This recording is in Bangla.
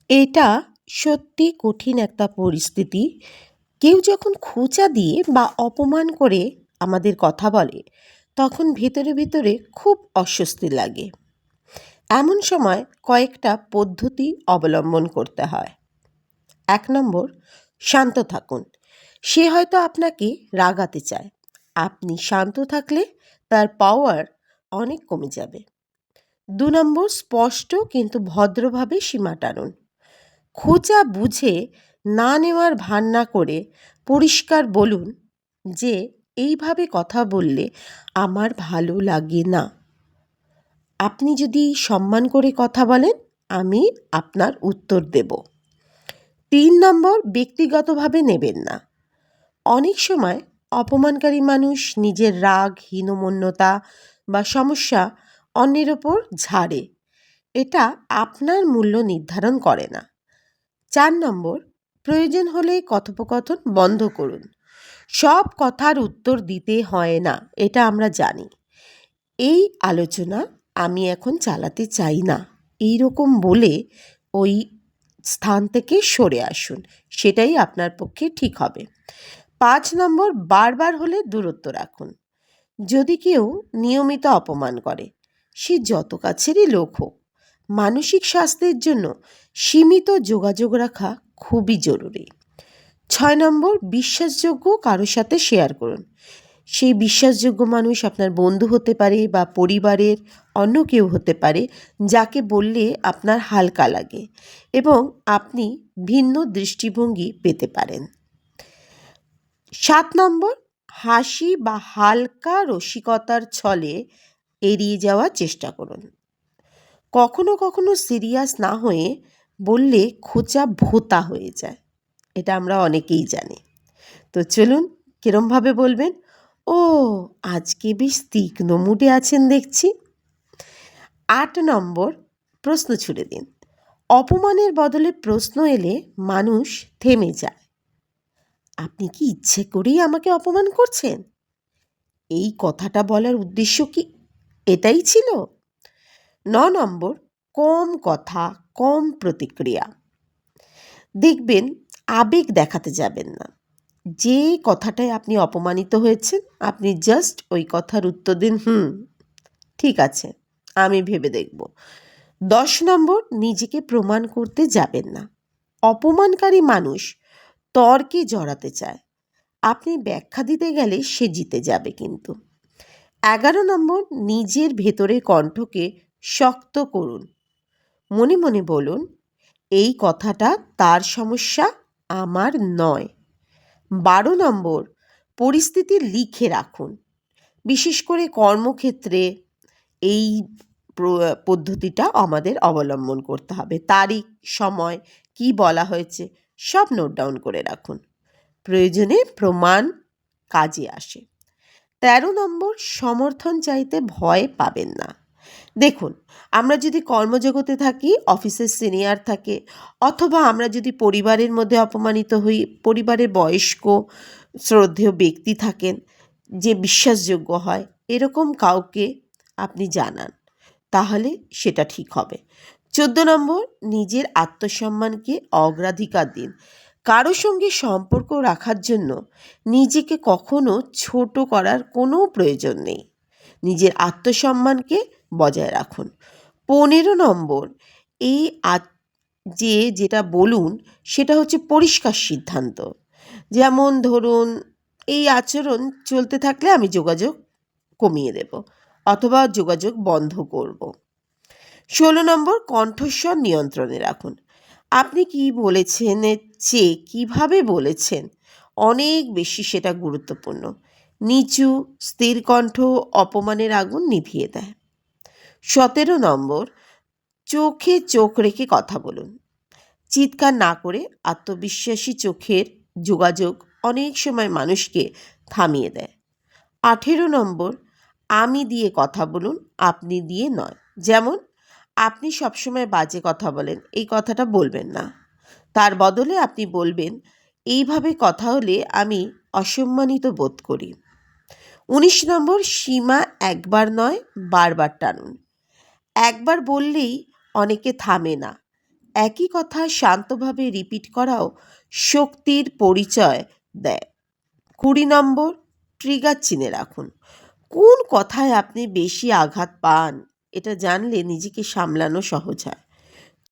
এটা সত্যি কঠিন একটা পরিস্থিতি। কেউ যখন খোঁচা দিয়ে বা অপমান করে আমাদের কথা বলে, তখন ভেতরে ভেতরে খুব অস্বস্তি লাগে। এমন সময় কয়েকটা পদ্ধতি অবলম্বন করতে হয়। ১ নম্বর, শান্ত থাকুন। সে হয়তো আপনাকে রাগাতে চায়। আপনি শান্ত থাকলে তার পাওয়ার অনেক কমে যাবে। ২ নম্বর, স্পষ্ট কিন্তু ভদ্রভাবে সীমা টানুন। খোঁচা বুঝে না নেওয়ার ভান না করে পরিষ্কার বলুন যে এইভাবে কথা বললে আমার ভালো লাগে না। আপনি যদি সম্মান করে কথা বলেন, আমি আপনার উত্তর দেব। ৩ নম্বর, ব্যক্তিগতভাবে নেবেন না। অনেক সময় অপমানকারী মানুষ নিজের রাগ, হীনমন্যতা বা সমস্যা অন্যের ওপর ঝাড়ে। এটা আপনার মূল্য নির্ধারণ করে না। ৪ নম্বর, প্রয়োজন হলে কথোপকথন বন্ধ করুন। সব কথার উত্তর দিতে হয় না, এটা আমরা জানি। এই আলোচনা আমি এখন চালাতে চাই না, এই রকম বলে ওই স্থান থেকে সরে আসুন। সেটাই আপনার পক্ষে ঠিক হবে। ৫ নম্বর, বারবার হলে দূরত্ব রাখুন। যদি কেউ নিয়মিত অপমান করে, সে যত কাছেরই লোক হোক, মানসিক স্বাস্থ্যের জন্য সীমিত যোগাযোগ রাখা খুবই জরুরি। ৬ নম্বর, বিশ্বাসযোগ্য কারোর সাথে শেয়ার করুন। সেই বিশ্বাসযোগ্য মানুষ আপনার বন্ধু হতে পারে বা পরিবারের অন্য কেউ হতে পারে, যাকে বললে আপনার হালকা লাগে এবং আপনি ভিন্ন দৃষ্টিভঙ্গি পেতে পারেন। ৭ নম্বর, হাসি বা হালকা রসিকতার ছলে এড়িয়ে যাওয়ার চেষ্টা করুন। কখনো কখনো সিরিয়াস না হয়ে বললে খোঁচা ভোঁতা হয়ে যায়, এটা আমরা অনেকেই জানি। তো চলুন, কিরমভাবে বলবেন? ও, আজকে বেশ তীক্ষ্ণ মুডে আছেন দেখছি। ৮ নম্বর, প্রশ্ন ছুড়ে দিন। অপমানের বদলে প্রশ্ন এলে মানুষ থেমে যায়। আপনি কি ইচ্ছে করেই আমাকে অপমান করছেন? এই কথাটা বলার উদ্দেশ্য কি এটাই ছিল? ৯ নম্বর, কম কথা, কম প্রতিক্রিয়া। দেখবেন, আবেগ দেখাতে যাবেন না। যে কথাটায় আপনি অপমানিত হয়েছেন, আপনি জাস্ট ওই কথার উত্তর দিন, ঠিক আছে, আমি ভেবে দেখব। ১০ নম্বর, নিজেকে প্রমাণ করতে যাবেন না। অপমানকারী মানুষ তর্কে জড়াতে চায়। আপনি ব্যাখ্যা দিতে গেলে সে জিতে যাবে কিন্তু। ১১ নম্বর, নিজের ভেতরের কণ্ঠকে শক্ত করুন। মনে মনে বলুন, এই কথাটা তার সমস্যা, আমার নয়। ১২ নম্বর, পরিস্থিতি লিখে রাখুন। বিশেষ করে কর্মক্ষেত্রে এই পদ্ধতিটা আমাদের অবলম্বন করতে হবে। তারিখ, সময়, কি বলা হয়েছে সব নোট ডাউন করে রাখুন। প্রয়োজনে প্রমাণ কাজে আসে। ১৩ নম্বর, সমর্থন চাইতে ভয় পাবেন না। দেখুন, আমরা যদি কর্মজগতে থাকি, অফিসের সিনিয়র থাকে, অথবা আমরা যদি পরিবারের মধ্যে অপমানিত হই, পরিবারের বয়স্ক শ্রদ্ধেয় ব্যক্তি থাকেন যে বিশ্বাসযোগ্য হয়, এরকম কাউকে আপনি জানান, তাহলে সেটা ঠিক হবে। ১৪ নম্বর, নিজের আত্মসম্মানকে অগ্রাধিকার দিন। কারো সঙ্গে সম্পর্ক রাখার জন্য নিজেকে কখনো ছোট করার কোনো প্রয়োজন নেই। নিজের আত্মসম্মানকে বজায় রাখুন। ১৫ নম্বর, এই যেটা বলুন সেটা হচ্ছে পরিষ্কার সিদ্ধান্ত। যেমন ধরুন, এই আচরণ চলতে থাকলে আমি যোগাযোগ কমিয়ে দেব অথবা যোগাযোগ বন্ধ করব। ১৬ নম্বর, কণ্ঠস্বর নিয়ন্ত্রণে রাখুন। আপনি কি বলেছেন এর চেয়ে কীভাবে বলেছেন অনেক বেশি সেটা গুরুত্বপূর্ণ। নিচু স্থির কণ্ঠ অপমানের আগুন নিভিয়ে দেয়। ১৭ নম্বর, চোখে চোখ রেখে কথা বলুন। চিৎকার না করে আত্মবিশ্বাসী চোখের যোগাযোগ অনেক সময় মানুষকে থামিয়ে দেয়। ১৮ নম্বর, আমি দিয়ে কথা বলুন, আপনি দিয়ে নয়। যেমন, আপনি সবসময় বাজে কথা বলেন, এই কথাটা বলবেন না। তার বদলে আপনি বলবেন, এইভাবে কথা হলে আমি অসম্মানিত বোধ করি। ১৯ নম্বর, সীমা একবার নয় বারবার টানুন। একবার বললেই অনেকে থামে না, একই কথা শান্তভাবে রিপিট করাও শক্তির পরিচয় দেয়। 20 নম্বর, ট্রিগার চিনে রাখুন। কোন কথায় আপনি বেশি আঘাত পান এটা জানলে নিজেকে সামলানো সহজ হয়।